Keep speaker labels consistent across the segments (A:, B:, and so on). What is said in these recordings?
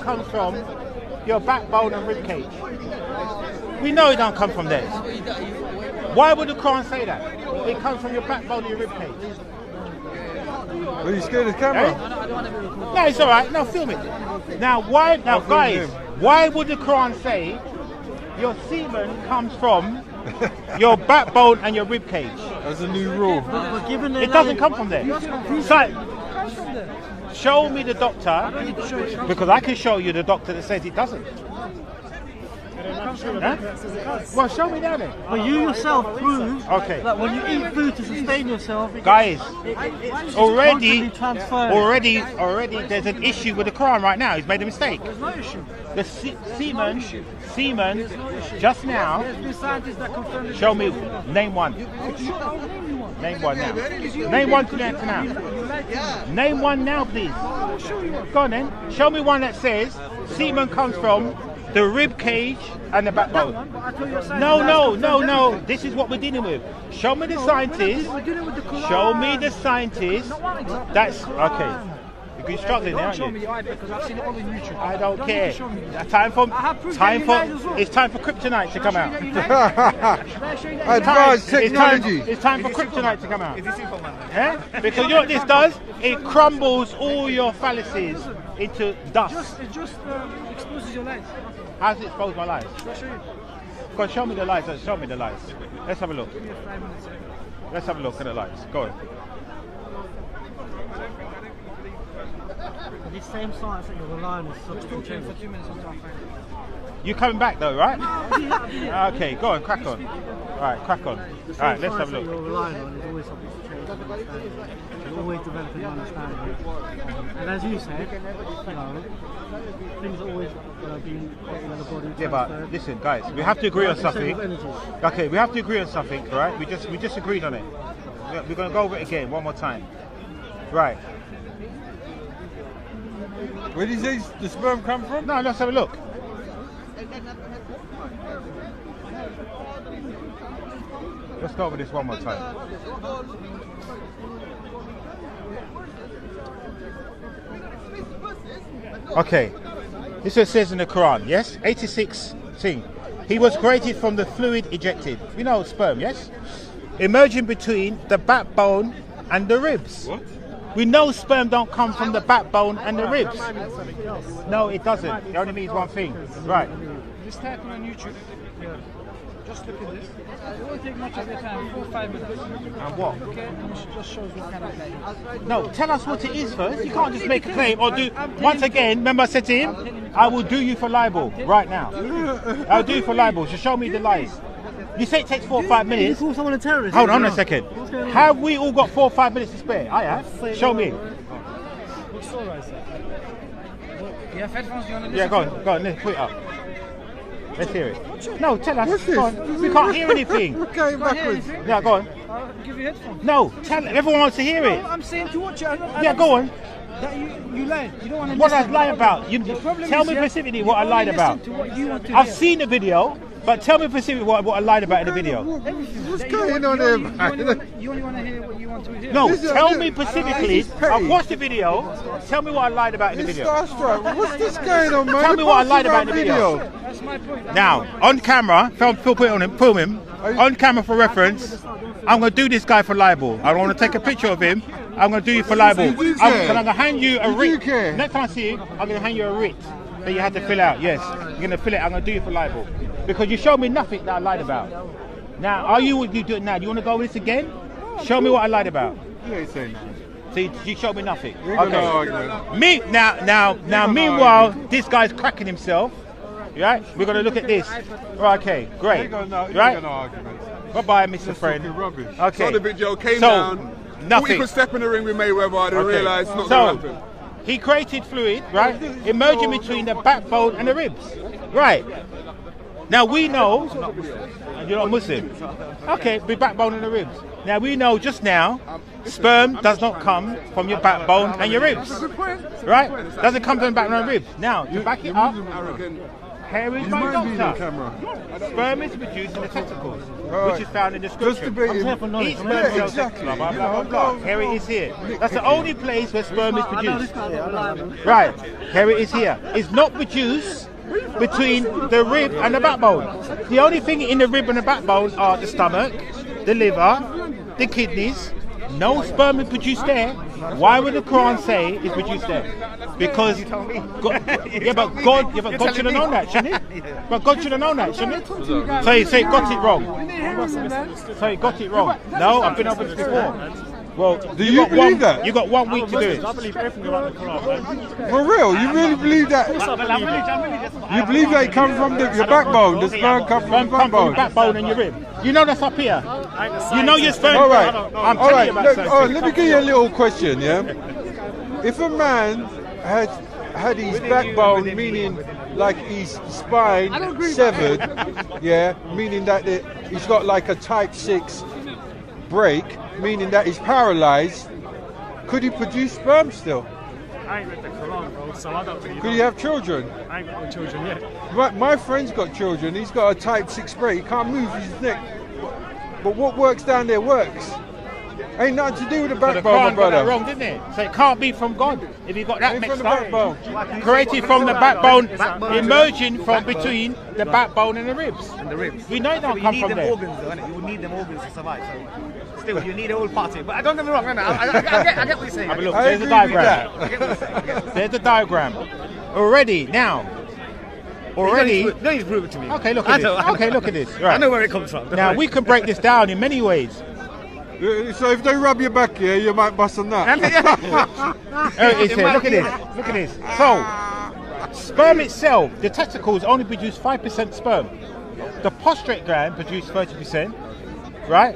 A: comes from your backbone and ribcage. We know it don't come from there. Why would the Quran say that? It comes from your backbone and your ribcage.
B: Are you scared of the camera?
A: Eh? No, it's all right. No, film it. Now, why? Now, guys, why would the Quran say your semen comes from your backbone and your ribcage?
B: That's a new rule.
A: It doesn't come from there. So, show me the doctor, because I can show you the doctor that says it doesn't. Huh? Well, show me that then.
C: But you yourself prove that when you eat food to sustain yourself,
A: guys,
C: it's
A: already
C: transferred.
A: there's an issue with the Quran right now. He's made a mistake.
C: There's no issue.
A: The semen, just now.
C: There's been scientists that confirm.
A: Show me, name one. Name one now. Name one to now. Name one now, please. Go on then. Show me one that says semen comes from the rib cage and the backbone. No. This is what we're dealing with. Show me the scientists. Show me the scientists. That's okay. You're struggling now, aren't you? I don't care. It's time for kryptonite to come out.
B: Advanced technology.
A: It's time for kryptonite to come out. Yeah? Because you know what this does? It crumbles all your fallacies into dust.
C: It just exposes your lights.
A: How does it expose my lights? Go on, show me the lights. Show me the lights. Let's have a look. Let's have a look at the lights. Go on.
C: This same science that you're relying on is substitution.
A: You coming back though, right? Okay, go on, crack on. Alright, crack on. Alright, let's have a look.
C: You're relying on is always subject to change and understanding. You're always developing understanding. And as you said, things are always being put in the body.
A: Yeah, but listen, guys, we have to agree on something. Okay, we have to agree on something, right? We just agreed on it. We're going to go over it again one more time. Right.
B: Where did you say the sperm come from?
A: No, let's have a look. Let's go over this one more time. Okay, this is what it says in the Quran, yes? 86 thing. He was created from the fluid ejected. You know sperm, yes? Emerging between the backbone and the ribs.
B: What?
A: We know sperm don't come from the backbone and the ribs. No, it doesn't. It only means one thing. Right.
D: Just type on YouTube. Just look at this. It won't take much of your time, 4 or 5 minutes.
A: And what?
D: Okay, and it just shows what kind of play.
A: No, tell us what it is first. You can't just make a claim or do. Once again, remember I said to him, I will do you for libel right now. I'll do you for libel. So show me the lies. You say it takes 4 or 5 minutes.
C: You call someone a terrorist?
A: Hold on a second. Have we all got 4 or 5 minutes to spare? I have. Show me.
D: Which surah is that? You have headphones? Do you want to listen?
A: Yeah, go on. Let's put it up. Let's hear it. No, tell us.
B: What's this?
A: Go on. We can't hear anything.
B: We're going backwards.
A: Yeah, go on.
D: I'll give you headphones.
A: No, tell. Everyone wants to hear it.
D: I'm saying to watch it.
A: Yeah, go on.
D: That you lied. You don't want to
A: What
D: listen.
A: I lied about? You tell me specifically what I lied about. I've seen the video, but tell me specifically what I lied about in the video.
B: What's going on here, man?
D: You only want to hear what you want to hear.
A: No, tell me specifically. I've watched the video. Tell me what I lied about in the
B: It's
A: video.
B: starstruck. What's this going on, man?
A: Tell me what I lied about in the video.
D: That's my point.
A: Now, on camera, put it on him, film him. On camera for reference. I'm going to do this guy for libel. I want to take a picture of him. I'm going to do you for libel. I'm going to hand you a writ. Next time I see you, I'm going to hand you a writ that you have to fill out. Yes, you're going to fill it. I'm going to do you for libel. Because you showed me nothing that I lied about. Now, are you do it now? Do you want to go over this again? Show me what I lied about.
B: You ain't saying nothing.
A: So you showed me nothing.
B: Okay.
A: Meanwhile, this guy's cracking himself. Right? We're going to look at this. Right, okay, great. Right? Bye-bye, Mr. Friend.
B: Rubbish.
A: Okay.
E: So the video came down.
A: Nothing.
E: We could step in the ring with Mayweather and realised it's not going to happen.
A: He created fluid, right? Emerging between the backbone and the ribs. Right. Now we know, you're not Muslim. Okay, the backbone and the ribs. Now we know just now, sperm does not come from your backbone and your ribs. Right? Doesn't come from the backbone and ribs. Now, to back it up, Here is
B: You
A: my
B: might be in the
A: doctor.
B: camera.
A: Sperm is produced in the testicles,
B: Alright.
A: which is found in the
B: Just
A: scripture.
B: to be
C: I'm here for knowledge.
A: Each
C: I'm
A: sperm
C: here
A: cell,
B: exactly.
A: blah, blah,
B: You
A: blah,
B: know,
A: blah, blah. Here it is here. That's the only place where sperm is
C: I know this
A: produced.
C: guy's not reliable.
A: Right, here it is here. It's not produced between the rib and the backbone. The only thing in the rib and the backbone are the stomach, the liver, the kidneys. No sperm is produced there. Why would the Quran say it's produced there? Because God, but God should have known that, shouldn't he? But God should have known that, shouldn't he? So he got it wrong. So he got it wrong. No, I've been over this before. Well,
B: Do you believe that?
A: You got 1 week to do it.
D: I believe everything about the Quran, man.
B: For real? You really believe that? You believe that it comes from your backbone? The sperm comes from the
A: Sperm come from
B: backbone?
A: your backbone and your rib. You know that's up here. You know your sperm.
B: All right,
A: I'm
B: all
A: telling
B: right.
A: you about
B: Look,
A: certain
B: all right,
A: things.
B: let me give you a little question, yeah? If a man had his backbone, meaning like his spine severed, yeah, meaning that he's got like a type 6 break, meaning that he's paralyzed, could he produce sperm still?
D: I ain't read the Quran, bro, so I don't really
B: Could
D: know.
B: he have children?
D: I ain't got no children yet.
B: My friend's got children, he's got a type 6 break, he can't move his neck. But what works down there works. Ain't nothing to do with the
A: So the
B: backbone, my
A: Quran got that
B: brother.
A: wrong, didn't it? So it can't be from God if you got that
B: Ain't from
A: mixed
B: the
A: up.
B: backbone.
A: Created from the backbone, emerging from between the backbone and the ribs.
F: And the ribs.
A: We know it don't
F: you
A: come
F: need
A: from
F: them
A: there.
F: organs though, innit? You would need them organs to survive. So still, you need all parts of it. But don't get me wrong, no, I get what you're saying.
A: Have a look,
B: I
A: there's a
B: agree with
A: diagram.
F: I get what you're saying. I get what you're saying.
A: There's the diagram. Already, now. Already.
F: You don't need to prove it to me.
A: Okay, look
F: I
A: at
F: know,
A: this.
F: I
A: Okay,
F: know.
A: look at this.
F: I
A: Right.
F: know where it comes from.
A: Now, we can break this down in many ways.
B: So if they rub your back here, you might bust a nut.
A: It's here. Look at this. Look at this. So, sperm itself, the testicles only produce 5% sperm. The prostrate gland produces 30%, right?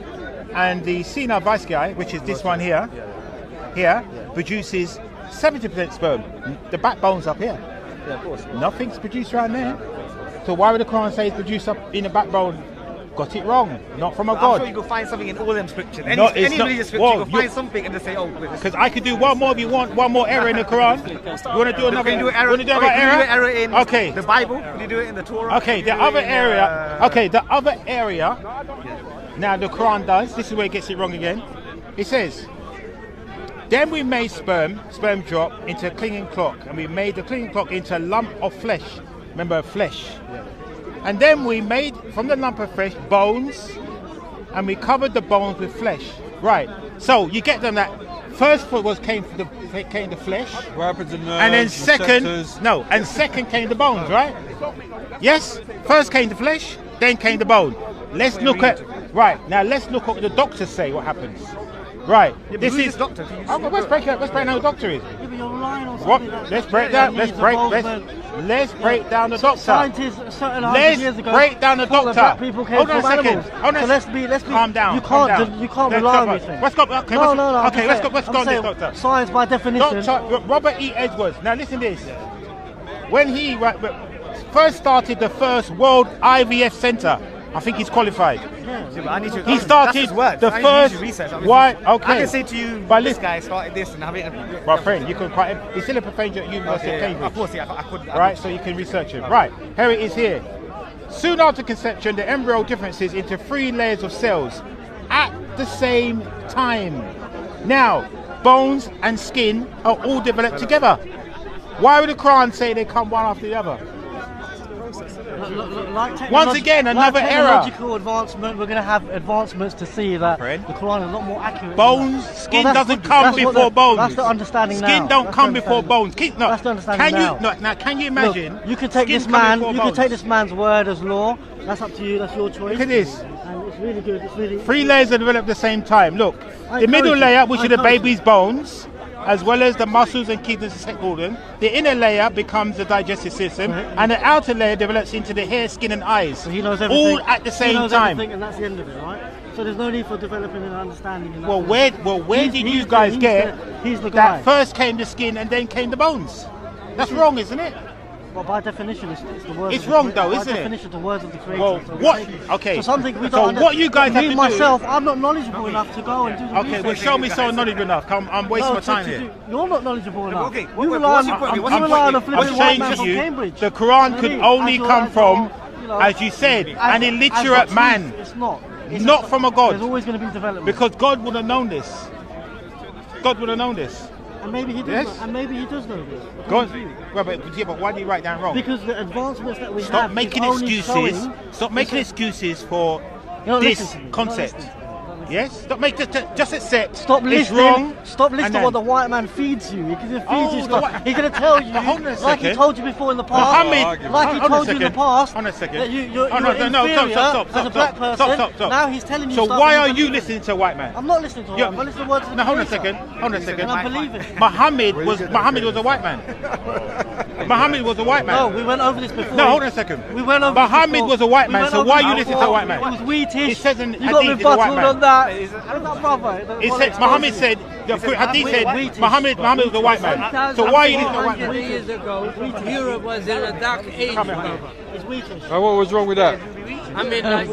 A: And the senile vascular, which is this one here, produces 70% sperm. The backbone's up here.
F: Yeah, of course.
A: Nothing's produced around there. So why would the Quran say it's produced up in the backbone? Got it wrong. Not from a
F: I'm
A: God.
F: sure you can find something in all them scriptures. Any,
A: No, it's
F: any
A: not-
F: religious scripture,
A: well,
F: you can
A: you-
F: find something and they say, oh, wait, this-
A: Because I could do one more if you want, one more error in the Quran. You want to do another?
F: Can you do an error?
A: Want to do
F: Okay,
A: another
F: can you do an error in
A: Okay.
F: the Bible? Can you do it in the Torah?
A: Okay,
F: Can
A: the
F: you do it
A: other
F: in,
A: area. Okay, the other area. Now the Quran does. This is where it gets it wrong again. It says, "Then we made sperm drop into a clinging clock, and we made the clinging clock into a lump of flesh. Remember, flesh. And then we made from the lump of flesh bones, and we covered the bones with flesh. Right. So you get them that first came the flesh,
B: What happens in
A: and then second came the bones, right? Yes. First came the flesh, then came the bone. Let's look at let's look at what the doctors say. What happens? Right. This is
F: doctor.
A: let's break down what the doctor is.
C: Yeah, but you're relying on
A: What?
C: something that-
A: Let's break
C: that
A: down. Let's
C: needs
A: break.
C: involvement.
A: Let's break down the doctor.
C: Scientists a certain 100 years
A: Let's
C: ago
A: break down the
C: thought that
A: doctor.
C: black people came
A: Hold on a
C: from
A: second.
C: animals.
A: Hold on.
C: So let's be
A: Calm down.
C: You
A: calm
C: can't
A: down.
C: you can't
A: Let's
C: rely on
A: talk
C: these
A: about-
C: things.
A: Let's go. Okay.
C: No, I'm
A: Okay.
C: just
A: Let's
C: saying-
A: go
C: I'm
A: on this
C: saying
A: doctor.
C: Science by definition.
A: Robert E. Edwards. Now listen to this. When he first started the first World IVF Center, I think he's qualified.
F: I need to,
A: He started
F: that's his words.
A: the
F: I need
A: first.
F: to research.
A: Why?
F: I
A: Okay.
F: can say to you,
A: But
F: this
A: listen,
F: guy started this and have it.
A: my friend, you can quite. He's still a professor at University of Cambridge.
F: Of course, yeah, I could.
A: Right, so you can research it. Right, here it is here. Soon after conception, the embryo differences into 3 layers of cells at the same time. Now, bones and skin are all developed together. Why would the Quran say they come one after the other? Once again, another error.
C: Technological advancement. We're going to have advancements to see that
A: Friend.
C: the Quran is a lot more accurate.
A: Bones,
C: than that.
A: skin
C: Well,
A: doesn't
C: that's
A: come
C: what
A: before
C: the-
A: bones.
C: That's the understanding now.
A: Skin don't
C: That's
A: come
C: the
A: before
C: understanding.
A: bones. Skin, no.
C: That's the understanding
A: Can you
C: now.
A: now? Can you
C: Look,
A: imagine?
C: you can take
A: skin
C: this
A: coming
C: man.
A: before
C: You can
A: bones?
C: take this man's word as law. That's up to you. That's your choice.
A: Look at this.
C: And it's really good. It's really
A: 3 layers are developed at the same time. Look,
C: I
A: the middle
C: encourage
A: layer,
C: it.
A: which
C: I
A: are the
C: encourage
A: baby's bones, as well as the muscles and kidneys and sex organ. The inner layer becomes the digestive system,
C: Right.
A: and the outer layer develops into the hair, skin, and eyes.
C: So he knows everything.
A: All at the
C: He
A: same
C: knows
A: time.
C: everything, and that's the end of it, right? So there's no need for developing an understanding. in that
A: Well,
C: sense.
A: where
C: He's-
A: did
C: he's
A: you
C: the-
A: guys get
C: He's the guy.
A: that first came the skin and then came the bones? That's wrong, isn't it?
C: Well, by definition, it's the words.
A: It's wrong though, isn't it?
C: By definition, the words of the Creator.
A: Well,
C: so
A: what?
C: taking-
A: Okay.
C: So something we
A: So
C: don't.
A: what you guys have
C: me
A: to
C: myself, I'm not knowledgeable enough to go and do the
A: Okay, well,
C: research.
A: show me so knowledgeable enough. I'm wasting my time here.
C: You're not knowledgeable enough.
F: okay,
C: You rely
F: what's
C: on
F: your point?
C: you
F: What's your
C: rely on a
F: point?
C: flipping
A: I'm
C: white
A: saying
C: man
A: to
C: from
A: you,
C: Cambridge.
A: the Quran could only come from,
C: you know,
A: as you said,
C: as
A: an
C: the
A: illiterate
C: truth.
A: man,
C: It's not. It's
A: not
C: just-
A: from a God.
C: There's always going to be development.
A: Because God would have known this. God would have known this.
C: And maybe he does.
A: Yes.
C: And maybe he does know this.
A: God. Well, but why do you write down wrong?
C: Because the advancements that we
A: Stop
C: have
A: making
C: is only
A: excuses.
C: showing-
A: Stop making excuses for
C: You're not
A: this
C: listening to me. You're not
A: concept.
C: listening to me.
A: Yes. Stop making just accept.
C: Stop
A: it's
C: listening.
A: wrong.
C: Stop listening
A: and
C: to what
A: then-
C: the white man feeds you. Because he feeds
A: Oh,
C: you
A: the
C: stuff.
A: white-
C: He's going to tell you,
A: But hold on a
C: like he
A: second.
C: told you before in the past,
A: Muhammad,
C: like he
A: hold on a
C: told you in the
A: second.
C: past,
A: Hold on a second.
C: that you're
A: Oh, no,
C: inferior
A: stop,
C: as a black person.
A: stop.
C: Now he's telling you
A: So
C: stuff
A: why
C: and
A: are
C: you're
A: you
C: believing.
A: listening to a white man?
C: I'm not listening to him. I'm listening to words of the
A: No, hold on a
C: Creator.
A: second. Hold on a second.
C: And I'm believing.
A: Muhammad was a white man. Muhammad was a white man.
C: No, we went over this before.
A: No, hold on a second.
C: We went over this
A: Muhammad
C: before.
A: was a white
C: We
A: man,
C: went
A: so
C: over
A: why are
C: this
A: you listening to a
C: before.
A: white man?
C: It was wheatish.
A: It says in
C: You got
A: Hadith
C: me
A: he's a white
C: bottled
A: man.
C: on that. I'm not brother.
A: It said Muhammad said the Hadith said
C: wheatish.
A: Muhammad was a white man. So why are you listening to a white
G: 100
A: man?
G: years ago, Europe was in a dark age.
C: It's wheatish.
B: And what was wrong with that?
G: I mean, like,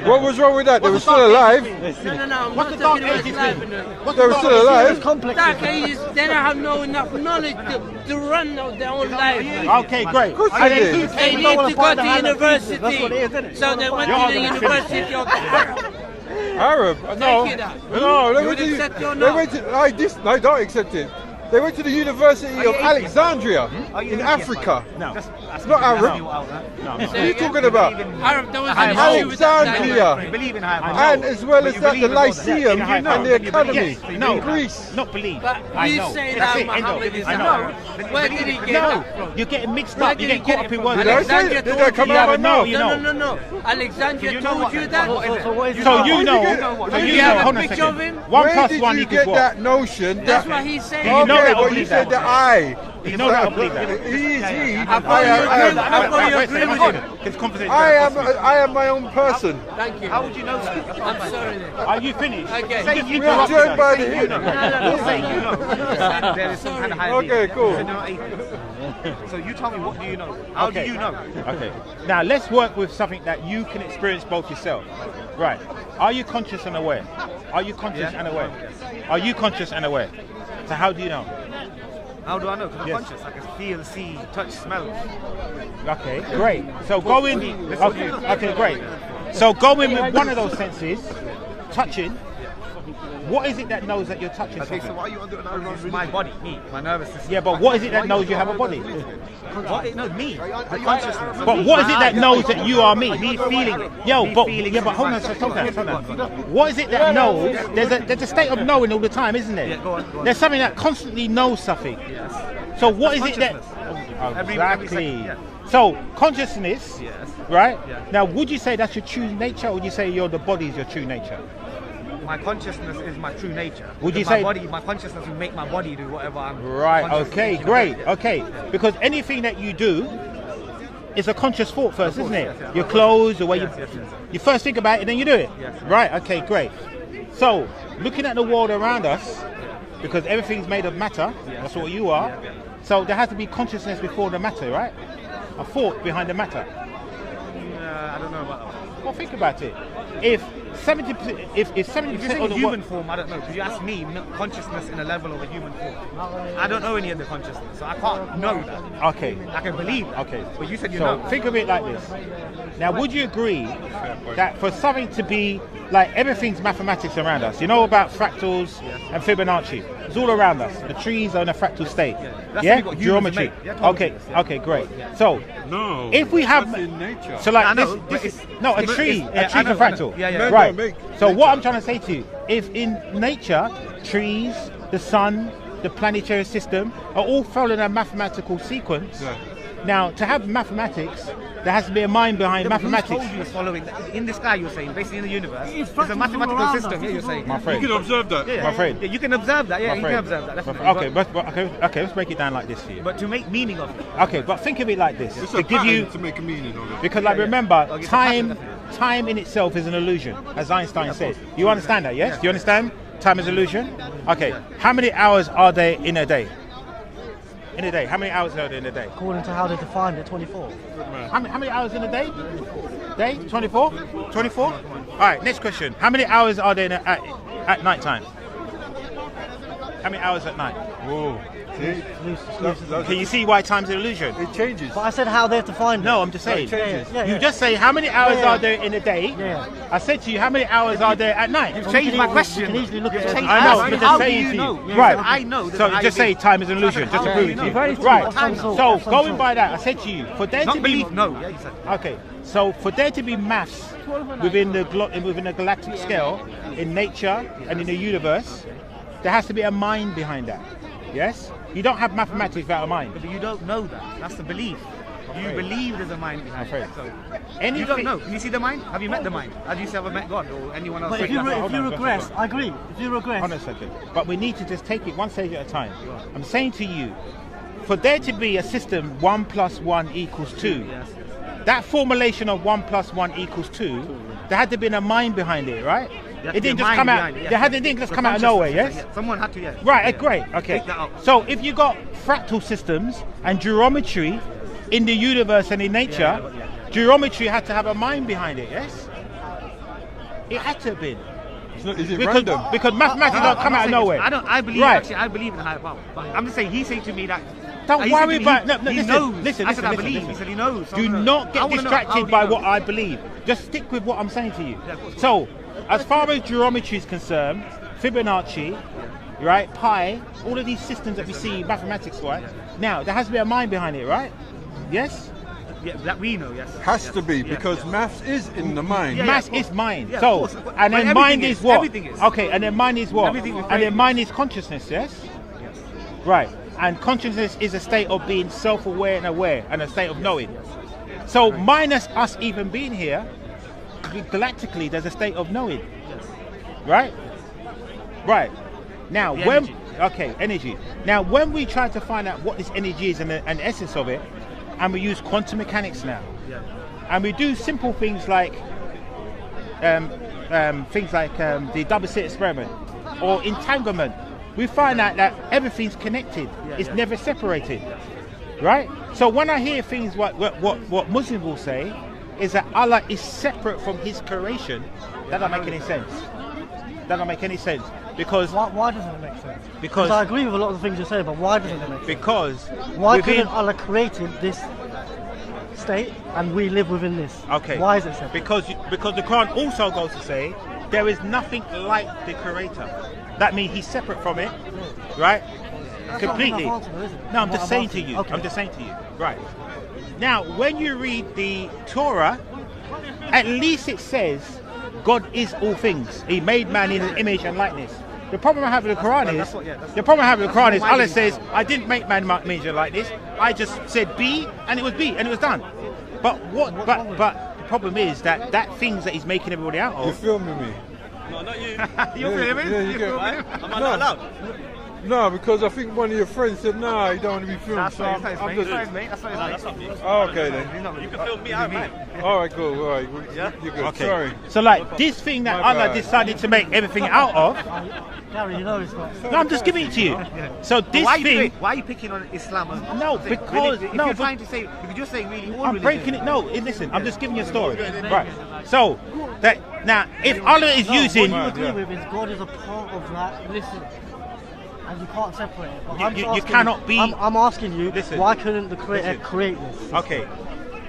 B: What was wrong with that? They were still alive.
G: no, I'm
A: What's the
G: not
A: dark
G: talking about
A: ages
G: life.
A: thing?
G: No.
A: What's
B: They
A: the
B: were
A: dark
B: still
A: ages?
B: alive.
C: Complex.
G: Dark ages, they don't have no enough knowledge to run out their own life.
A: Okay, great.
B: course
A: And
B: they
A: then
B: did.
A: who
G: They
A: came
G: need
A: along?
G: to go to university.
C: That's what it is, isn't it?
G: So they went to the University of Arab.
B: Arab? No.
G: Take it out.
B: No, they
G: You
B: went
G: would
B: to.
G: accept it or
B: They
G: not?
B: went to. I don't accept it. They went to the University of Alexandria in Africa.
A: No.
B: Not Arab.
A: No.
B: What are you talking about?
G: Arab, there was an issue with that.
B: Alexandria.
F: You believe in high
B: And as well as that, the Lyceum and the Academy
A: No.
B: in Greece.
A: Not believe.
G: But
A: I
G: you
A: know.
G: say
A: That's
G: that
A: it, end of.
G: Muhammad is
A: I
G: a
A: know.
G: Where did he get
A: No,
G: that from?
A: you're getting mixed
G: Where
A: up. You
G: did he
A: get
G: get
A: caught
G: it
A: up in
G: from?
A: words.
B: Did I say
G: Alexandria
B: it? Did
G: told
B: that come
G: you.
B: out of my
A: No,
B: mouth?
A: you know.
G: No. Alexandria told you that.
C: So what is
A: So you know.
B: So
A: So
G: Do
A: you
G: you
A: know.
G: have a
A: Hold on a
G: picture of
A: second.
G: him?
A: 1
B: Where
A: plus
B: did
A: 1
B: you
A: equals
B: get
A: what?
B: that notion?
G: That's
B: that,
G: what he's saying.
A: You know
B: okay,
A: that I
B: but
A: believe
B: you said
A: that.
B: the I.
A: You know that I believe that.
B: He is he.
G: I've got you agree with him.
A: It's conversation.
B: I am my own person.
G: Thank you.
F: How would you know?
G: I'm sorry then.
A: Are you finished?
G: Okay.
A: You just
B: We are
A: interrupted
B: joined
A: us.
B: by the
F: There is some kind of high
B: Okay, cool.
F: So, no, so you tell me, what do you know? How do you know?
A: Okay. Now let's work with something that you can experience both yourself. Right. Are you conscious and aware? Are you conscious and aware? Are you conscious and aware? So how do you know?
F: How do I know? Because I'm
A: Yes.
F: conscious. I can feel, see, touch, smell.
A: Okay, great. So go in. Okay, great. So go in with one of those senses, touching. What is it that knows that you're touching
F: Okay,
A: something?
F: so why are you under my body, me, my nervous system?
A: Yeah, but what is it that knows you have a body?
F: What? No, me. The consciousness.
A: But what is it that knows that you are me?
F: Me feeling it.
A: Yo,
F: Me
A: but
F: feeling
A: yeah, but hold on, hold on. What is it that knows? There's a state of knowing all the time, isn't there?
F: Yeah, go on.
A: There's something that constantly knows something.
F: Yes.
A: So what is it that?
F: Consciousness.
A: Oh,
F: Every
A: exactly.
F: second, yeah.
A: So consciousness,
F: Yes.
A: right?
F: Yeah.
A: Now, would you say that's your true nature, or would you say the body is your true nature?
F: My consciousness is my true nature.
A: Would you
F: Because
A: say-
F: my consciousness will make my body do whatever I'm.
A: Right.
F: conscious
A: Okay.
F: of.
A: Great.
F: Yeah.
A: Okay. Because anything that you do is a conscious thought first, isn't it?
F: yes, yes.
A: Your clothes, the way
F: Yes,
A: you
F: yes, yes.
A: you first think about it, and then you do it.
F: Yes.
A: Right. Okay. Great. So, looking at the world around us, because everything's made of matter. That's what you are. So there has to be consciousness before the matter, right? A thought behind the matter.
F: I don't know about that one.
A: Well, think about it. If 70%, if 70%
F: If you're saying
A: of the
F: human
A: world,
F: form, I don't know. Because you ask me consciousness in a level of a human form. I don't know any of the consciousness, so I can't know that.
A: okay.
F: I can believe that.
A: Okay.
F: But you said you
A: so
F: know.
A: think of it like this. Now, would you agree that for something to be like everything's mathematics around us? You know about fractals and Fibonacci. It's all around us. The trees are in a fractal state.
F: That's
A: Yeah,
F: what humans
A: geometry.
F: make. Yeah, totally.
A: Okay, okay, great. So,
B: No.
A: if we have,
B: that's in nature.
A: so like
F: I know,
A: this
F: but
A: is
F: it's-
A: no a
F: it's-
A: tree.
F: it's- yeah,
A: A tree's
F: I
A: a
F: know, I know.
A: fractal.
F: Yeah, yeah.
B: Men
A: Right.
B: don't make
A: So
B: nature.
A: what I'm trying to say to you, if in nature, trees, the sun, the planetary system are all following a mathematical sequence.
B: Yeah.
A: Now, to have mathematics, there has to be a mind behind
F: Yeah, but who
A: mathematics.
F: told you it's following in the sky? You're saying basically in the universe.
C: It's
F: There's a
C: fractals
F: mathematical
C: all around
F: system.
C: us.
F: Yeah, you're saying.
A: My
B: You
A: friend.
B: can observe that.
F: Yeah,
A: My friend.
F: Yeah, you can observe that. Yeah,
A: My
F: you
A: friend.
F: can observe that. Definitely.
A: Okay, okay, let's break it down like this for you.
F: But to make meaning of it.
A: Okay, but think of it like this.
B: It's
A: To
B: a
A: give you,
B: pattern to make a meaning of it.
A: because like
F: Yeah, yeah.
A: remember,
F: Okay, it's a
A: time,
F: pattern,
A: time in itself is an illusion, as Einstein said. You understand that, yes? Do you understand? Time is illusion. Okay. How many hours are there in a day? In a day. How many hours are there in a day?
C: According to how they defined it, 24.
A: How many hours in a day? Day? 24? 24? All right, next question. How many hours are there at night time? How many hours at night?
B: Whoa. See?
A: Can you see why time's an illusion?
B: It changes.
C: But I said how they're defined.
A: No, I'm just saying.
C: Yeah.
A: You just say how many hours are there in a day?
C: Yeah.
A: I said to you, how many hours are there at night?
F: You've changed my question.
C: You can easily look at it.
A: I know, I'm
F: How
A: just
F: do
A: saying
F: you
A: to
F: know?
A: you.
F: Yeah,
A: Right.
F: I know.
A: So just say time is an illusion, just to prove it to you. Right. So going by that, I said to you, for there to
F: Not
A: be
F: believe. No. Yeah, you said.
A: okay. So for there to be maths within the galactic scale, in nature and in the universe, there has to be a mind behind that. Yes. You don't have mathematics without a mind.
F: But you don't know that. That's the belief. You believe there's a mind behind it. So you don't know. Can you see the mind? Have you met the mind? Have you ever met God or anyone else?
C: But if you regress, I agree. If you regress,
A: Hold on a second. But we need to just take it one stage at a time. I'm saying to you, for there to be a system 1 + 1 = 2,
F: Yes.
A: that formulation of 1 + 1 = 2, there had to be a mind behind it, right? It didn't just come out. It didn't just come out of nowhere, yes?
F: Someone had to, yeah.
A: Right, great, okay.
F: Take that out.
A: So if you got fractal systems and geometry in the universe and in nature, geometry had to have a mind behind it, yes? It had to have been.
B: Is it random?
A: Because mathematics don't come out of nowhere.
F: I believe
A: Right.
F: actually I believe in a higher power. But I'm just saying he's saying to me that
A: Don't worry about no,
F: he
A: listen,
F: knows.
A: listen,
F: I said I
A: listen,
F: believe.
A: listen.
F: He said he knows.
A: Do not get distracted by what I believe. Just stick with what I'm saying to you.
F: Yeah, of course.
A: So, as far as geometry is concerned, Fibonacci, right, pi, all of these systems that we see mathematics-wise, now there has to be a mind behind it, right? Yes?
F: Yeah, that we know, yes.
B: Has to be, because maths is in the mind.
F: Yeah,
A: Maths
F: of course.
A: is mind.
F: Yeah,
A: So,
F: of course.
A: and
F: But
A: then mind
F: everything
A: is what?
F: everything is.
A: Okay, and then mind is what?
F: Everything we
A: And then
F: pray.
A: mind is consciousness, yes?
F: Yes.
A: Right. And consciousness is a state of being self-aware and aware, and a state of knowing. So minus us even being here, galactically there's a state of knowing. Right? Right. Now
F: The
A: when
F: energy.
A: okay, energy. Now when we try to find out what this energy is and the essence of it, and we use quantum mechanics now,
F: Yeah.
A: and we do simple things like the double slit experiment or entanglement, we find out that everything's connected. It's never separated, right? So when I hear things what Muslims will say is that Allah is separate from His creation, that don't make any sense. That don't make any sense because
C: why doesn't it make sense?
A: Because
C: I agree with a lot of the things you're saying, but why doesn't it make sense?
A: because
C: Why
A: within-
C: couldn't Allah created this state and we live within this?
A: Okay.
C: Why is it separate?
A: Because the Quran also goes to say there is nothing like the Creator. That means He's separate from it, right?
C: That's
A: Completely.
C: not enough answer, is it?
A: No, I'm
C: What
A: just saying to
C: asking.
A: you.
C: Okay.
A: I'm just saying to you. Right. Now, when you read the Torah, at least it says God is all things. He made man in His image and likeness. The problem I have with the Quran is, the problem I have with the Quran is Allah says, I didn't make man in my image and likeness. I just said be, and it was be, and it was done. But the problem is that things that He's making everybody out
B: You're
A: of.
B: filming me.
F: No, not you.
B: You're filming? Yeah, you get
F: Am I not allowed?
B: No, because I think one of your friends said, nah, you don't want to be filmed.
F: That's
B: So
F: not
B: I'm
F: his
B: just...
F: mate. That's not his mate.
B: Oh, okay then.
F: You can film me out, mate.
B: All right, cool. All right, you're good.
A: Okay.
B: Sorry.
A: So like this thing that
B: My
A: Allah
B: bad.
A: decided to make everything out of.
C: Gary, you know it's not.
A: No, I'm just giving it to you. So this
F: Why
A: thing.
F: are you picking on Islam?
A: No,
F: Say,
A: because-
F: really, if
A: no,
F: you're
A: but-
F: trying to say, if you're just saying really all
A: I'm
F: religion,
A: breaking it. No, listen. I'm just giving you a story. Right. So that now, if Allah is using,
C: What you agree with is God is a part of that. Listen. And you can't separate it. But I'm
A: You-
C: just
A: you
C: asking
A: cannot be-
C: I'm asking you,
A: Listen.
C: why couldn't the Creator
A: Listen.
C: create this?
A: okay,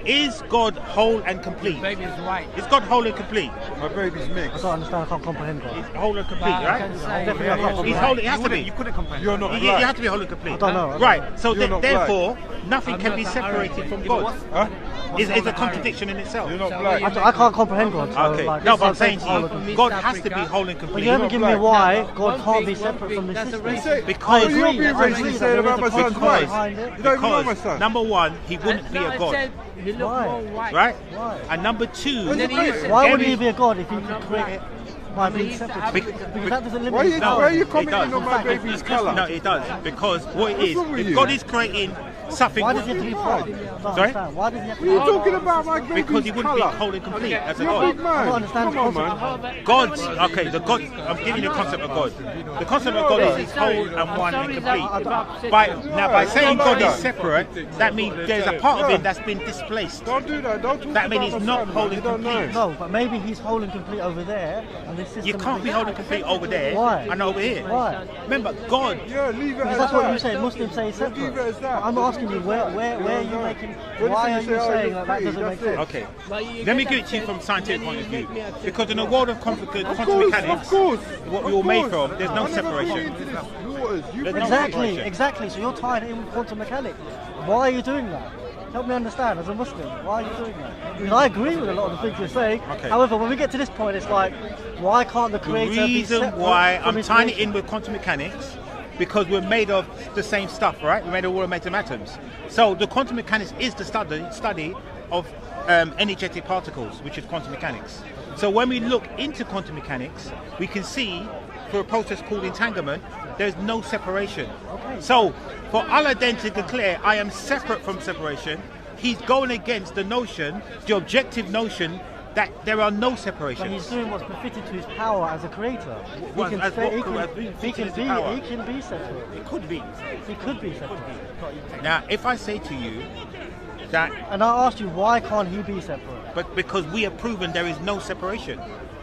A: is God whole and complete?
D: Baby is right.
A: Is God whole and complete?
B: My baby's
C: I
B: mixed.
C: don't understand, I can't comprehend God.
A: He's whole and complete,
D: I
A: right?
D: can say
C: Definitely I can't
A: He's
C: comprehend.
A: whole. It has to be.
F: you couldn't compare.
B: You're not
A: You
B: black.
A: have to be whole and complete.
C: I don't know.
A: Right. So
B: You're not
A: therefore, nothing
D: I'm
A: can
D: not
A: be
D: that
A: separated
D: arrogant.
A: from
F: Yeah,
A: God.
F: but what's-
B: Huh?
A: It's a contradiction in itself.
B: You're not
D: So
B: black.
C: I can't comprehend God. So
A: Okay.
C: like,
A: No,
C: it's
A: but I'm
C: like
A: saying
C: all
A: to
C: of them.
A: you, God has to be whole and
C: But
A: complete.
C: you haven't given me
B: black.
C: why
D: No,
C: God
D: one
C: can't be
D: thing-
C: separate
D: one
C: from
D: thing,
C: this
D: that's a
C: system.
D: racist-
A: Because-
B: Oh, you're being
C: I agree
B: racist
C: that
B: saying
C: there
B: about
C: is
B: my
C: a
B: son's
C: contradiction
B: wife.
C: behind it.
B: You don't even know my
A: Because
B: son.
A: number one, he wouldn't be
D: No,
A: a
D: I
A: God,
D: said you look
C: Why?
D: more white.
A: right?
C: Why?
A: And number two,
B: What's
D: Then
B: the
D: you
B: point?
D: said-
C: Why would
A: Every-
C: he be a God if he could create it by being
D: He used to
C: separate?
D: have-
C: Because that doesn't limit
B: Why are you
A: No,
B: commenting
A: it does.
B: on my baby's colour?
A: no, it does because what it is,
B: wrong with
A: if
B: you?
A: God is creating something.
C: Why does he have to be prime?
A: Sorry?
C: Why does he have to
B: What are you talking about, my baby's
A: Because he wouldn't be
B: colour?
A: whole and complete as a
B: You're a
A: God.
B: big man.
C: I don't understand
B: Come on,
C: the
B: man.
A: God, okay, the God, I'm giving you the concept of God. The concept of God is he's whole and one and complete. By saying God is separate, that means there's a part of him that's been displaced.
B: Don't do that. Don't talk
A: That means
B: about
A: he's
B: my
A: not
B: son,
A: whole
B: man.
A: and
B: You don't know.
A: complete.
C: No, but maybe he's whole and complete over there, and this system.
A: You can't be whole and complete over there
C: Why?
A: and over here.
C: Why?
A: Remember, God.
B: Yeah, leave it
C: Because
B: as
C: that's what
B: that.
C: you say. Muslims say
B: Leave it
C: separate.
B: as that.
C: I'm asking you where are you making?
B: When
C: Why
B: you
C: are
B: say,
C: you
B: oh,
C: saying
B: you're
C: that
B: free,
C: doesn't make
B: that's it.
C: sense?
A: Okay, let me give it to you from a scientific point of view. Because in the world of quantum mechanics,
B: Of course.
A: what we were made from, there's no separation. There's no
C: Exactly,
A: separation.
C: exactly. So you're tying it in with quantum mechanics. Why are you doing that? Help me understand, as a Muslim, why are you doing that? Because I agree with a lot of the things you're saying.
A: Okay.
C: However, when we get to this point, it's like, why can't the
A: The
C: creator be
A: reason
C: separate
A: why
C: from
A: I'm
C: his
A: tying it
C: creation?
A: in with quantum mechanics, because we're made of the same stuff, right? We're made of all atom atoms. So the quantum mechanics is the study of energetic particles, which is quantum mechanics. So when we look into quantum mechanics, we can see for a process called entanglement, there's no separation.
C: Okay.
A: So for Allah then to declare, I am separate from separation, he's going against the notion, the objective notion, that there are no
C: But
A: separations.
C: he's doing what's befitting to his power as a creator. He
A: What-
C: can,
A: as
C: stay,
A: what
C: he,
A: could have
C: can,
A: been
C: he,
A: fitting
C: can
A: to
C: be,
A: power.
C: he can be separate.
A: It could be.
C: He could be separate.
A: Now, if I say to you that,
C: And I asked you, why can't he be separate?
A: but because we have proven there is no separation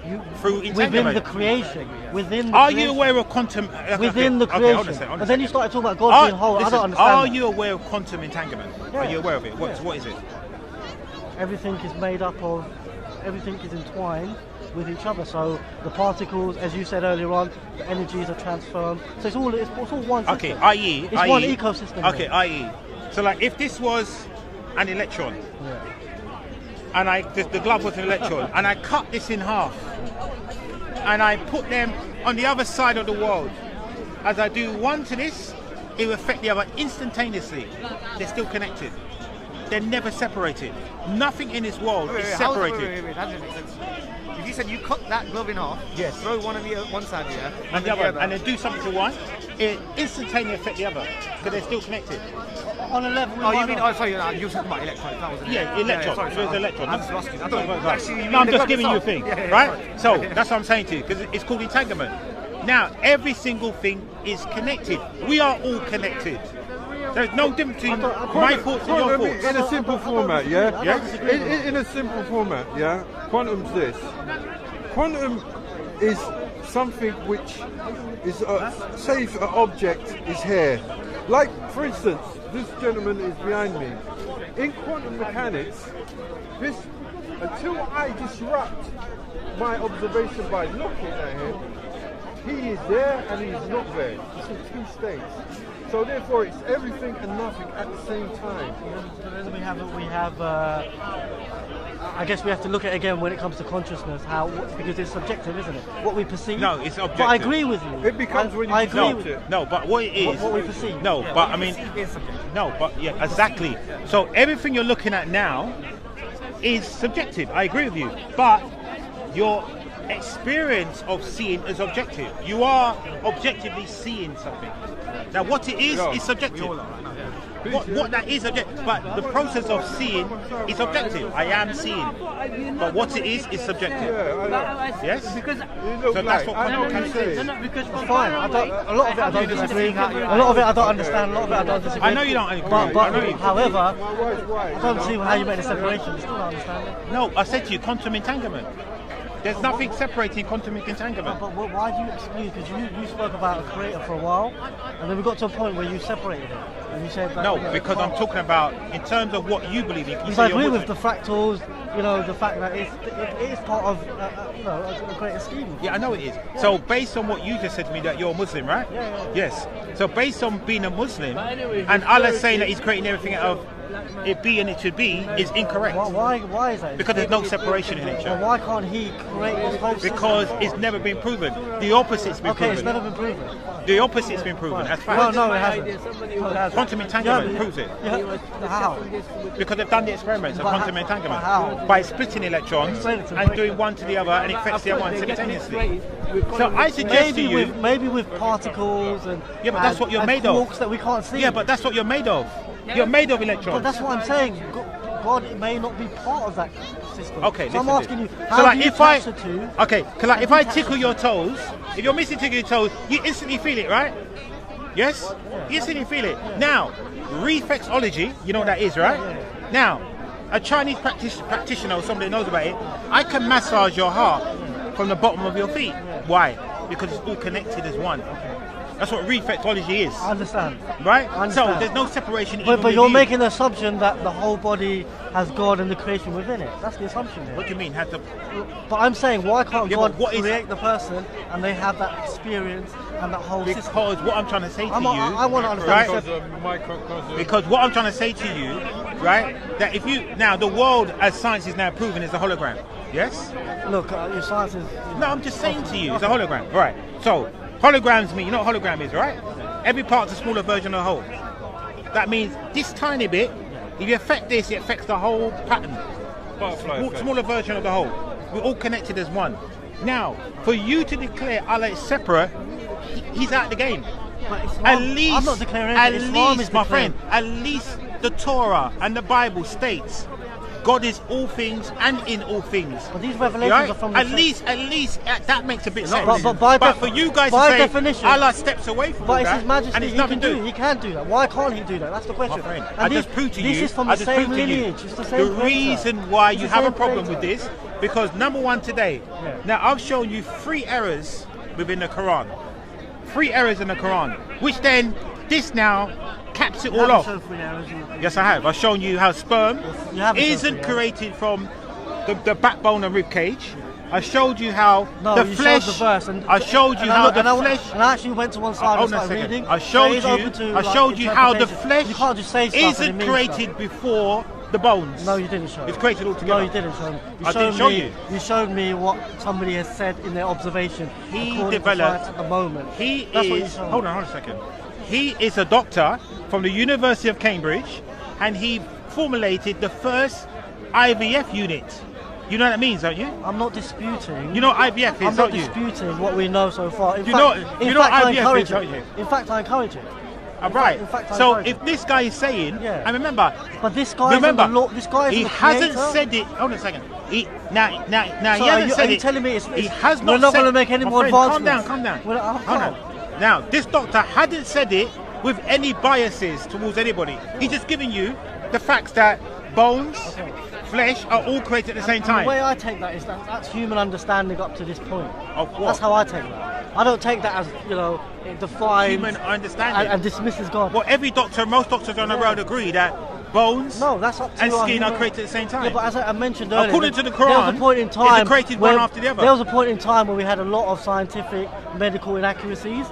C: You,
A: through
C: within
A: entanglement.
C: the creation. Within the
A: Are you
C: creation.
A: aware of quantum?
C: Within the
A: Okay,
C: creation.
A: hold on a second, hold on
C: But
A: a
C: then you
A: second.
C: started talking about God being whole.
A: Listen,
C: I don't understand.
A: Are
C: that.
A: you aware of quantum entanglement?
C: Yeah.
A: Are you aware of it?
C: Yeah.
A: What is it?
C: Everything is made up of, everything is entwined with each other. So the particles, as you said earlier on, the energies are transformed. So it's all one system.
A: Okay, i.e.
C: It's one ecosystem.
A: Okay, i.e. So like if this was an electron,
C: Yeah.
A: and the glove was an electron, and I cut this in half, and I put them on the other side of the world. As I do one to this, it will affect the other instantaneously. They're still connected. They're never separated. Nothing in this world is separated.
F: Wait, that doesn't make sense. If you said you cut that glove in half,
A: Yes.
F: throw one on the one side here,
A: And the other, and then do something to one, it instantaneously affect the other because they're still connected.
C: On a level.
F: Oh, you mean? Oh, sorry, you were talking about electrons. That was an
A: Yeah, electron.
F: sorry,
A: It was electron.
F: I just lost you. I thought actually you
A: No, I'm
F: mean the
A: just
F: glove
A: giving you a
F: itself.
A: thing,
F: Yeah,
A: right?
F: sorry.
A: So that's what I'm saying to you because it's called entanglement. Now, every single thing is connected. We are all connected. There's no difference between my thoughts and your thoughts.
B: In a simple format, yeah?
A: Yeah.
B: In a simple format, yeah? Quantum's this. Quantum is something which is, say if an object is here. Like, for instance, this gentleman is behind me. In quantum mechanics, this, until I disrupt my observation by looking at him, he is there and he is not there. It's in two states. So therefore, it's everything and nothing at the same time.
C: Then we have. I guess we have to look at it again when it comes to consciousness, because it's subjective, isn't it? What we perceive.
A: No, it's objective.
C: But I agree with you.
B: It becomes when you
C: I agree
B: disrupt
C: with
B: it.
A: No, but what it is.
C: what we perceive.
A: No, but I mean. No, but yeah, exactly. So everything you're looking at now is subjective. I agree with you. But your experience of seeing is objective. You are objectively seeing something. Now, what it is subjective. What that is objective, but the process of seeing is objective. I am seeing, but what it is subjective. Yes.
G: Because
A: So that's what quantum mechanics is.
G: because
C: It's fine. A lot of it I don't disagree. A lot of it I don't understand. A lot of it I don't disagree.
A: I know you don't agree.
C: But
A: I know you-
C: however, I don't see how you make the separation. I still don't understand it.
A: No, I said to you, quantum entanglement. There's nothing separating quantum entanglement.
C: But why do you exclude? Because you spoke about a creator for a while, and then we got to a point where you separated it, and you said that,
A: No,
C: you know,
A: because I'm talking about in terms of what you believe in. You
C: Because
A: say
C: I
A: you're
C: agree with the
A: Muslim.
C: fractals, you know, the fact that it is part of, a greater scheme.
A: Yeah, I know it is. So based on what you just said to me, that you're a Muslim, right?
C: Yeah.
A: Yes. So based on being a Muslim, and Allah saying that He's creating everything out of it be and it should be, is incorrect.
C: Why is that?
A: Because there's no separation in
C: Well,
A: nature.
C: why can't he create this whole system?
A: Because it's never been proven. The opposite's been
C: Okay, it's
A: proven.
C: never been proven.
A: The opposite's been proven. That's fact.
C: No, it hasn't. No, it hasn't.
A: Quantum entanglement proves it.
C: Yeah, how?
A: Because they've done the experiments of
C: But
A: quantum
C: how-
A: entanglement
C: how?
A: by splitting electrons
C: Explain it to me.
A: and doing one to the other, and it affects the other one simultaneously. So I suggest to
C: Maybe
A: you,
C: with particles and
A: Yeah, but that's what you're
C: and
A: made of.
C: quarks that we can't see.
A: yeah, but that's what you're made of. You're made of
C: But
A: electrons.
C: that's what I'm saying. God may not be part of that system.
A: Okay,
C: so I'm
A: listen
C: asking
A: to
C: you,
A: this.
C: how
A: So like
C: do you
A: if I,
C: attach the two?
A: okay, like if I tickle your toes, if you're missing tickle your toes, you instantly feel it, right? Yes? You instantly feel it. Now, reflexology, you know what that is, right? Now, a Chinese practitioner or somebody that knows about it, I can massage your heart from the bottom of your feet. Why? Because it's all connected as one. That's what reflexology is.
C: I understand.
A: Right?
C: I understand.
A: So there's no separation.
C: But
A: even
C: you're
A: with you.
C: making the assumption that the whole body has God and the creation within it. That's the assumption there.
A: What do you mean? Has to?
C: But I'm saying, why can't
A: Yeah,
C: God
A: but what is-
C: create the person and they have that experience and that whole system?
A: Because what I'm trying to say to you,
C: I want to understand.
A: right?
B: Because of microcosm.
A: Because what I'm trying to say to you, right, that if you now the world as science is now proven is a hologram. Yes?
C: Look, your science is.
A: No, I'm just saying to you, it's a hologram. Right. So holograms mean, you know what hologram is, right? Every part's a smaller version of the whole. That means this tiny bit, if you affect this, it affects the whole pattern.
B: Butterfly effect.
A: Smaller version of the whole. We're all connected as one. Now, for you to declare Allah is separate, he's out the game.
C: But Islam,
A: At least,
C: I'm not declaring
A: at
C: anything. Islam
A: least,
C: is
A: my
C: declaring.
A: friend, at least the Torah and the Bible states God is all things and in all things.
C: But these revelations
A: Right?
C: are from the
A: At least that makes a bit sense.
C: but
A: for you guys
C: by
A: to say
C: definition,
A: Allah steps away from
C: But it's
A: that,
C: His Majesty.
A: and it's
C: He
A: nothing
C: can
A: to
C: do. He can do that. Why can't he do that? That's the question.
A: My friend,
C: And
A: I
C: these-
A: just proved to
C: this
A: you.
C: is from
A: I
C: the
A: just
C: same
A: proved to you.
C: lineage. It's the same creator.
A: reason why
C: It's
A: you
C: the
A: have a
C: same
A: problem
C: creator.
A: with this, because number one today, now I've shown you 3 errors within the Quran. 3 errors in the Quran, which then this now caps it
C: You
A: all
C: haven't
A: off.
C: shown 3 errors, you-
A: Yes, I have. I've shown you how sperm
C: You haven't shown
A: isn't
C: 3 errors.
A: created from the backbone and rib cage. I showed you how
C: No,
A: the
C: you
A: flesh.
C: showed the verse, and
A: I showed you
C: and
A: how
C: look,
A: the
C: and
A: flesh.
C: And I actually went to one side and
A: Hold on a
C: started
A: second.
C: reading.
A: I
C: So
A: showed
C: it's
A: you.
C: open to,
A: I
C: like,
A: showed you how the
C: interpretation.
A: flesh
C: You can't just say stuff
A: isn't
C: and it means
A: created
C: stuff.
A: before the bones.
C: No, you didn't show.
A: It's created all together.
C: No, you didn't show me.
A: I didn't show you.
C: You showed me what somebody has said in their observation.
A: He
C: according to
A: developed-
C: science at the moment.
A: He
C: That's what you
A: is.
C: showed
A: Hold
C: me.
A: on a second. He is a doctor from the University of Cambridge, and he formulated the first IVF unit. You know what that means, don't you?
C: I'm not disputing.
A: You know what IVF is,
C: I'm not
A: don't you?
C: disputing what we know so far. In
A: You
C: fact,
A: know-
C: in
A: you know
C: fact,
A: what
C: I
A: IVF
C: encourage
A: is, don't you?
C: it. In fact, I encourage it.
A: Right.
C: in fact, I
A: So
C: encourage
A: if
C: it.
A: this guy is saying,
C: Yeah.
A: and remember,
C: But this guy
A: remember,
C: is the law. This guy is
A: he
C: the
A: hasn't
C: creator.
A: said it. Hold on a second. He
C: So
A: he hasn't
C: are
A: said
C: you
A: it.
C: telling me
A: he
C: it's-
A: has
C: we're
A: not
C: not
A: said-
C: gonna make any
A: my
C: more
A: friend,
C: advancements?
A: Calm down.
C: Well,
A: Hold on. Now, this doctor hadn't said it with any biases towards anybody. He's just giving you the facts that bones, flesh are all created at the same
C: And
A: time.
C: the way I take that is that's human understanding up to this point.
A: Of what?
C: That's how I take that. I don't take that as, it defines
A: Human understanding.
C: and dismisses God.
A: Well, every doctor, most doctors on the road agree that bones
C: No, that's up to
A: and
C: our
A: skin are
C: human-
A: created at the same time.
C: Yeah, but as I mentioned earlier,
A: According to the
C: there was a
A: Quran,
C: point in
A: it's
C: time
A: created
C: where
A: one after the other.
C: There was a point in time where we had a lot of scientific, medical inaccuracies,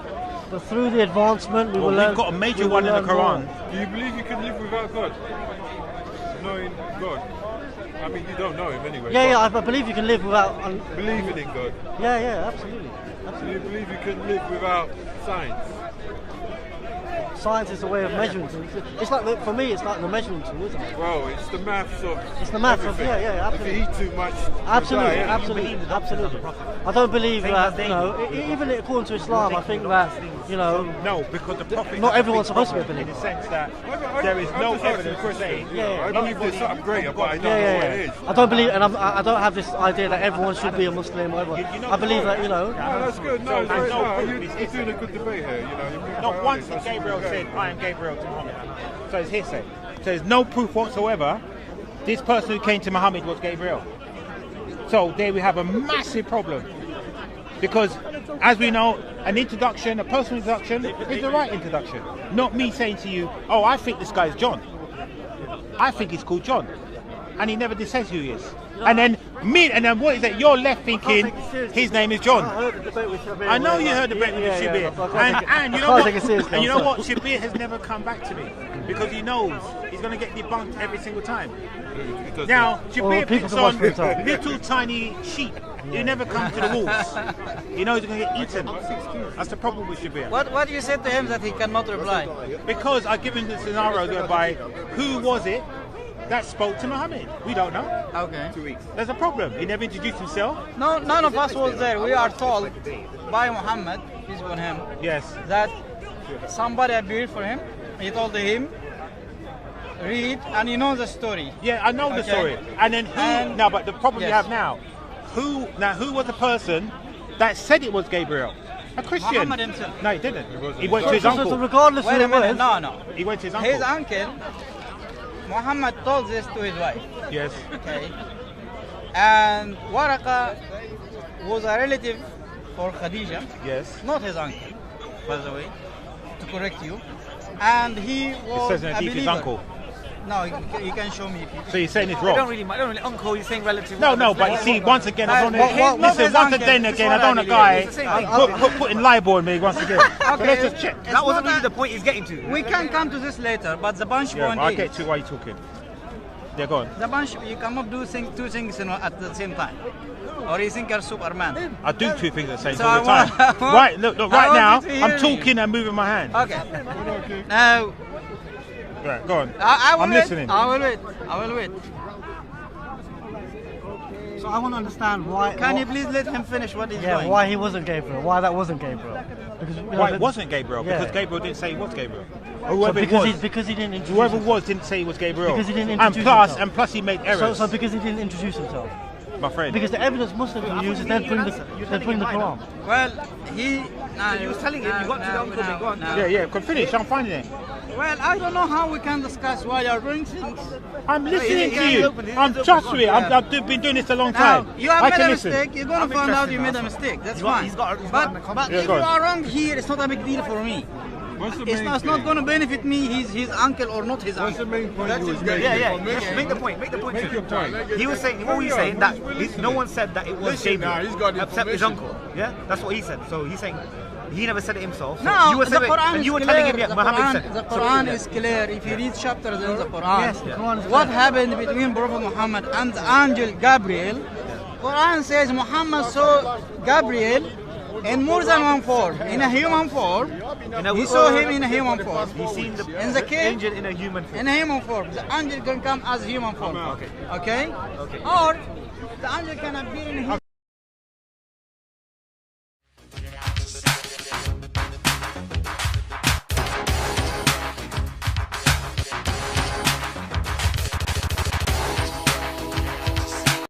C: but through the advancement, we
A: Well,
C: will
A: we've
C: learn.
A: got a major
C: we will
A: one in the
C: learn more.
A: Quran.
B: Do you believe you can live without God? Knowing God? I mean, you don't know Him anyway.
C: Yeah,
B: but
C: I believe you can live without.
B: believing in God.
C: Yeah, absolutely.
B: Do you believe you can live without science?
C: Science is a way of measuring things. It's like for me, it's like the measuring tool, isn't it?
B: Well, it's the maths of.
C: It's the maths of
B: everything.
C: yeah, absolutely.
B: If you eat too much,
C: Absolutely,
B: you die, yeah?
C: absolutely. I don't believe that, even according to Islam, I think that,
A: No, because the prophet.
C: Not
A: has a
C: everyone's
A: big
C: supposed to be a
A: problem
C: believer.
A: In the sense that
B: I-
A: there is
B: I'm
A: no
B: just asking
A: evidence
B: a
A: to
B: question.
A: say.
C: Yeah.
B: I believe there's something greater, but I don't know what it is.
C: I don't believe, and I don't have this idea that everyone should be a Muslim or whatever. I believe that,
B: No, that's good. No,
A: So
B: it's
A: there's
B: no,
A: no
B: you're
A: proof.
B: doing a good debate here. You're being
A: Not
B: quite
A: once
B: honest,
A: did
B: that's
A: Gabriel
B: really
A: said,
B: good.
A: I am Gabriel to Muhammad. So it's hearsay. So there's no proof whatsoever this person who came to Muhammad was Gabriel. So there we have a massive problem. Because as we know, an introduction, a personal introduction, is the right introduction. Not me saying to you, oh, I think this guy's John. I think he's called John. And he never says who he is. And then what is it? You're left thinking his name is John.
C: I heard the debate with Shabir.
A: I know you heard the debate with Shabir. And you know what? And you know what? Shabir has never come back to me because he knows he's going to get debunked every single time. Now, Shabir
C: people
A: puts
C: can watch
A: on
C: Twitter.
A: little tiny sheep. He never comes to the wolves. He knows he's going to get eaten. That's the problem with Shabir.
H: What do you say to him that he cannot reply?
A: Because I give him the scenario whereby who was it that spoke to Muhammad? We don't know.
H: Okay.
A: There's a problem. He never introduced himself.
H: No, none of us was there. We are told by Muhammad, peace be on him,
A: Yes.
H: that somebody appeared for him. He told him, read and you know the story.
A: Yeah, I know the
H: Okay.
A: story. And then who?
H: And-
A: Now, but the problem you
H: yes.
A: have now, who was the person that said it was Gabriel? A Christian.
H: Muhammad himself.
A: No, he didn't. He went to his
C: So
A: uncle.
C: regardless
H: Wait
C: who
H: a
C: it
H: minute,
C: was,
H: no.
A: He went to his uncle.
H: His uncle, Muhammad told this to his wife.
A: Yes.
H: Okay. And Waraqa was a relative for Khadija,
A: Yes.
H: not his uncle, by the way, to correct you. And he
A: It
H: was
A: says in
H: a
A: the deep his
H: believer.
A: uncle.
H: No, you can show me if you.
A: So you're saying it's
F: I don't
A: wrong?
F: really uncle. You're saying relative.
A: No, but you see, once again, I don't
H: Well,
A: know.
H: not
A: Listen,
H: his
A: once
H: uncle,
A: again,
H: this is
A: I
H: what
A: don't
H: I
A: know, guy.
F: believe. It's the same thing.
A: Putting liable on me once again. So let's just check.
H: It's
F: That wasn't
H: not
F: really
H: a-
F: the point he's getting to.
H: We can come to this later, but the bunch
A: Yeah,
H: point
A: I'll
H: is,
A: get to why you're talking. Yeah, go on.
H: the bunch, you cannot do two things at the same time. Or you think you're Superman.
A: I do two things at the same
H: So
A: all the
H: I
A: time.
H: want-
A: Right, look,
H: I
A: right
H: want
A: now,
H: you to hear
A: I'm
H: me.
A: talking and moving my hand.
H: Okay. Now,
A: Right, go on.
H: I will
A: I'm
H: wait.
A: listening.
H: I will wait.
C: so I want to understand why.
H: Can you please let him finish what he's
C: Yeah,
H: doing?
C: why he wasn't Gabriel? Why that wasn't Gabriel? Because
A: Why it wasn't Gabriel?
C: Yeah.
A: Because Gabriel didn't say he was Gabriel. Or
C: So
A: whoever it
C: because
A: was.
C: because he didn't introduce
A: Whoever it
C: himself.
A: was didn't say he was Gabriel.
C: Because he didn't
A: and
C: introduce
A: plus,
C: himself.
A: he made
C: So,
A: errors.
C: so because he didn't introduce himself.
A: My friend.
C: Because the evidence Muslims will use is they'll bring the Quran.
H: Well, he
F: was telling him, you got to the uncle, mate, go on.
A: Yeah, can finish. I'm finding it.
H: Well, I don't know how we can discuss why you're doing things.
A: I'm listening
F: he
A: to
F: is
A: you.
F: open, he is
A: I'm
F: open,
A: trust
F: go on.
A: me. I've been doing this a long
H: Now,
A: time.
H: you have
A: I
H: made
A: can
H: a
A: listen.
H: mistake. You're gonna
F: I'm
H: find out
F: interested
H: you
F: in
H: made a
F: that.
H: mistake. That's
F: He's got-
H: fine.
F: he's got an
H: but
F: comment.
A: Yeah,
H: if
A: go
H: you
A: on.
H: are wrong here, it's not a big deal for me.
B: What's the
H: It's
B: main
H: not
B: thing?
H: going to benefit me. He's his uncle or not his
B: What's the
H: uncle.
B: main point you was
E: Yeah,
B: making?
F: Yeah. Make the point. Make the point.
B: Make your point.
F: He was saying. What were you saying? That no one said that it was
E: Listen
F: Gabriel,
E: now, he's got the
F: except his
E: information.
F: uncle. Yeah, that's what he said. So he's saying he never said it himself. So
H: No,
F: you were
H: the
F: saying it,
H: Quran
F: and
H: is
F: you were
H: clear.
F: telling him, yeah,
H: The
F: Muhammad
H: Quran,
F: said.
H: the
F: So,
H: Quran
F: yeah.
H: is clear. If you read chapters in the Quran,
C: Yes, the Quran is
H: what
C: clear.
H: happened between Prophet Muhammad and the angel Gabriel? Quran says Muhammad saw Gabriel in more than one form. In a human form, he saw him in a human form.
F: He's seen the
H: In the cave,
F: angel in a human form.
H: in a human form. The angel can come as human form.
F: Okay.
H: Okay?
F: Okay.
H: Or the angel can appear in a human